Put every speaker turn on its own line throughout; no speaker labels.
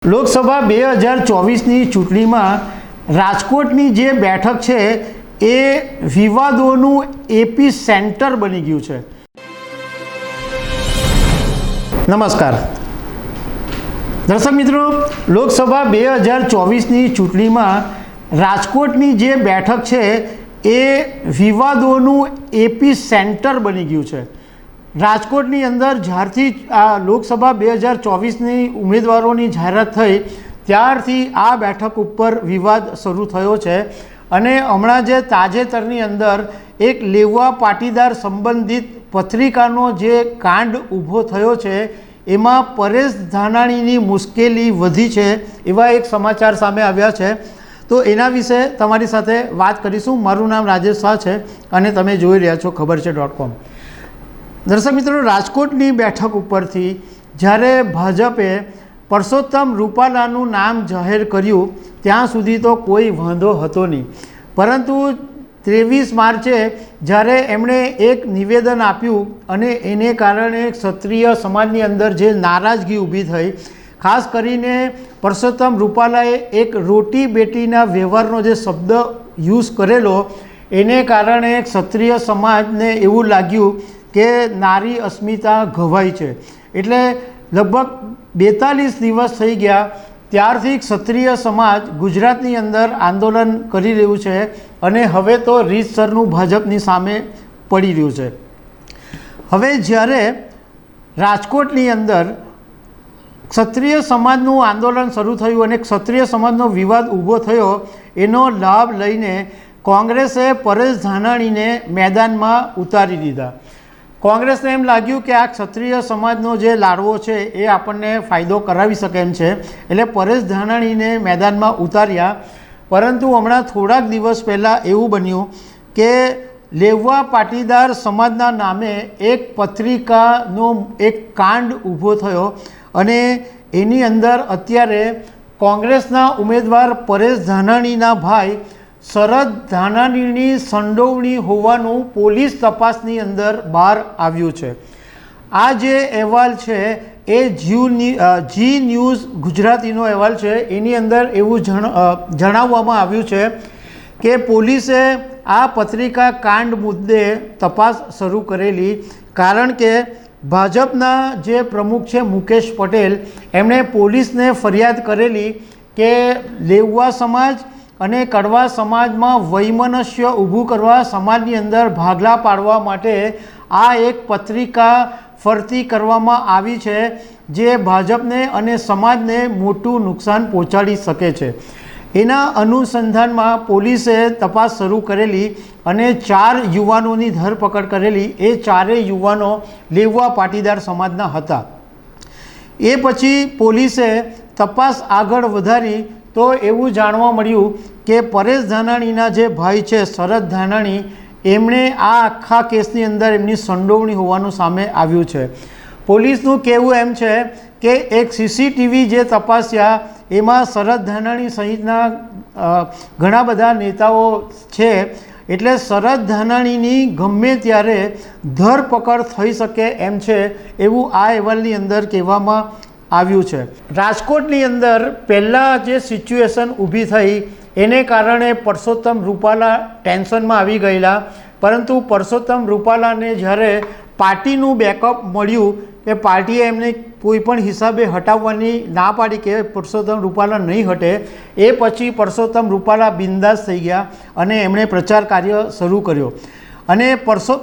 લોકસભા 2024ની ચૂંટણીમાં રાજકોટની જે બેઠક છે એ વિવાદોનું એપી સેન્ટર બની ગયું છે। નમસ્કાર દર્શક મિત્રો, લોકસભા 2024ની ચૂંટણીમાં રાજકોટની જે બેઠક છે એ વિવાદોનું એપી સેન્ટર બની ગયું છે। રાજકોટની અંદર જ્યારથી આ લોકસભા 2024ની ઉમેદવારોની જાહેરાત થઈ ત્યારથી આ બેઠક ઉપર વિવાદ શરૂ થયો છે અને હમણાં જે તાજેતરની અંદર એક લેવા પાટીદાર સંબંધિત પત્રિકાનો જે કાંડ ઊભો થયો છે એમાં પરેશ ધાનાણીની મુશ્કેલી વધી છે એવા એક સમાચાર સામે આવ્યા છે। તો એના વિશે તમારી સાથે વાત કરીશું। મારું નામ રાજેશ શાહ છે અને તમે જોઈ રહ્યા છો ખબરછે.com। દર્શક મિત્રો, રાજકોટની બેઠક ઉપરથી જ્યારે ભાજપે પરસોત્તમ રૂપાલાનું નામ જાહેર કર્યું ત્યાં સુધી તો કોઈ વાંધો હતો નહીં, પરંતુ 23 માર્ચે જ્યારે એમણે એક નિવેદન આપ્યું અને એને કારણે ક્ષત્રિય સમાજની અંદર જે નારાજગી ઊભી થઈ, ખાસ કરીને પરસોત્તમ રૂપાલાએ એક રોટી બેટીના વ્યવહારનો જે શબ્દ યુઝ કરેલો એને કારણે ક્ષત્રિય સમાજને એવું લાગ્યું કે નારી અસ્મિતા ઘવાઈ છે। એટલે લગભગ 42 દિવસ થઈ ગયા ત્યારથી ક્ષત્રિય સમાજ ગુજરાતની અંદર આંદોલન કરી રહ્યું છે અને હવે તો રીતસરનું ભાજપની સામે પડી રહ્યું છે। હવે જ્યારે રાજકોટની અંદર ક્ષત્રિય સમાજનું આંદોલન શરૂ થયું અને ક્ષત્રિય સમાજનો વિવાદ ઊભો થયો, એનો લાભ લઈને કોંગ્રેસે પરેશ ધાનાણીને મેદાનમાં ઉતારી દીધા। કોંગ્રેસને એમ લાગ્યું કે આ ક્ષત્રિય સમાજનો જે લાડવો છે એ આપણને ફાયદો કરાવી શકે એમ છે, એટલે પરેશ ધાનાણીને મેદાનમાં ઉતાર્યા। પરંતુ હમણાં થોડાક દિવસ પહેલાં એવું બન્યું કે લેવા પાટીદાર સમાજના નામે એક પત્રિકાનો એક કાંડ ઊભો થયો અને એની અંદર અત્યારે કોંગ્રેસના ઉમેદવાર પરેશ ધાનાણીના ભાઈ શરદ ધાનાણીની સંડોવણી હોવાનું પોલીસ તપાસની અંદર બહાર આવ્યું છે। આ જે અહેવાલ છે એ જી ન્યૂઝ ગુજરાતીનો અહેવાલ છે। એની અંદર એવું જણાવવામાં આવ્યું છે કે પોલીસે આ પત્રિકા કાંડ મુદ્દે તપાસ શરૂ કરેલી, કારણ કે ભાજપના જે પ્રમુખ છે મુકેશ પટેલ, એમણે પોલીસને ફરિયાદ કરેલી કે લેવા સમાજ અને કડવા સમાજમાં વૈમનસ્ય ઊભું કરવા, સમાજની અંદર ભાગલા પાડવા માટે આ એક પત્રિકા ફરતી કરવામાં આવી છે જે ભાજપને અને સમાજને મોટું નુકસાન પહોંચાડી શકે છે। એના અનુસંધાનમાં પોલીસે તપાસ શરૂ કરેલી અને 4 યુવાનોની ધરપકડ કરેલી। એ ચારેય યુવાનો લેવા પાટીદાર સમાજના હતા। એ પછી પોલીસે તપાસ આગળ વધારી તો એવું જાણવા મળ્યું કે પરેશ ધાનાણીના જે ભાઈ છે શરદ ધાનાણી, એમણે આ આખા કેસની અંદર એમની સંડોવણી હોવાનું સામે આવ્યું છે। પોલીસનું કહેવું એમ છે કે એક સીસીટીવી જે તપાસ્યા એમાં શરદ ધાનાણી સહિતના ઘણા બધા નેતાઓ છે, એટલે શરદ ધાનાણીની ગમે ત્યારે ધરપકડ થઈ શકે એમ છે એવું આ અહેવાલની અંદર કહેવામાં આવ્યું છે। રાજકોટની અંદર પહેલાં જે સિચ્યુએશન ઊભી થઈ એને કારણે પરસોત્તમ રૂપાલા ટેન્શનમાં આવી ગયેલા, પરંતુ પરસોત્તમ રૂપાલાને જ્યારે પાર્ટીનું બેકઅપ મળ્યું કે પાર્ટીએ એમને કોઈ પણ હિસાબે હટાવવાની ના પાડી કે પરસોત્તમ રૂપાલા નહીં હટે, એ પછી પરસોત્તમ રૂપાલા બિંદાસ થઈ ગયા અને એમણે પ્રચાર કાર્ય શરૂ કર્યો અને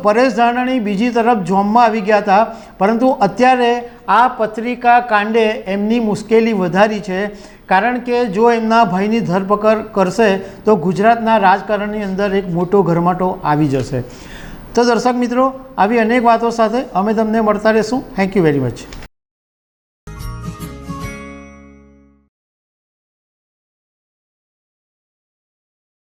પરેશ ધાનાણી બીજી તરફ જોમમાં આવી ગયા હતા। પરંતુ અત્યારે આ પત્રિકા કાંડે એમની મુશ્કેલી વધારી છે, કારણ કે જો એમના ભાઈની ધરપકડ કરશે તો ગુજરાતના રાજકારણની અંદર એક મોટો ગરમાટો આવી જશે। તો દર્શક મિત્રો, આવી અનેક વાતો સાથે અમે તમને મળતા રહીશું। Thank you very much.